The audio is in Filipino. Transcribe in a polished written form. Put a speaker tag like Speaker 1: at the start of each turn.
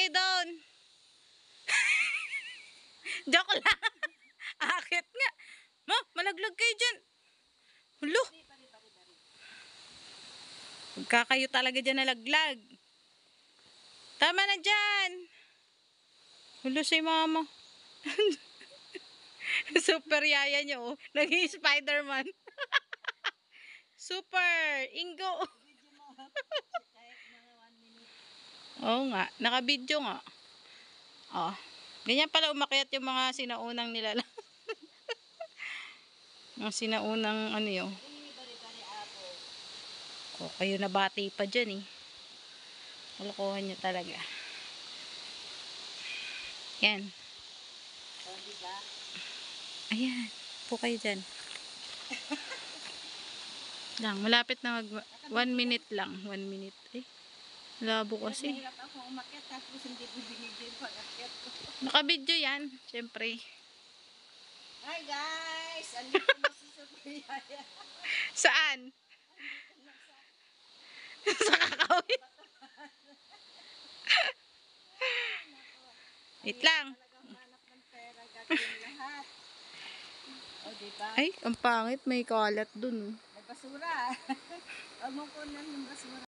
Speaker 1: kayo doon. Joke lang. Akit nga. Ma, malaglag kayo dyan. Hulo. Magkakayo talaga dyan nalaglag. Tama na dyan. Hulo si mama. Super yaya nyo. Naging Spider-Man. Super. Ingo. Oo nga. Naka-video nga. Oh. Ganyan pala umakyat yung mga sinaunang nila. Ang sinaunang ano yun. Oh, kayo nabati pa dyan eh. Kalokohan nyo talaga. Yan. Ayan. Po kayo dyan. Lang, malapit na 1 minute lang. 1 minute. Eh, labo kasi.
Speaker 2: Nahirap ako umakyat tapos hindi ko binigyan pag-akyat ko.
Speaker 1: Naka-video yan. Siyempre.
Speaker 2: Hi guys! Andito na si Super Yaya.
Speaker 1: Saan? Sa kakawin. Wait lang.
Speaker 2: Talagang hanap ng pera, gagawin lahat. O, diba?
Speaker 1: Ay, ang pangit. May kalat dun.
Speaker 2: May basura. Huwag mo kunan yung basura.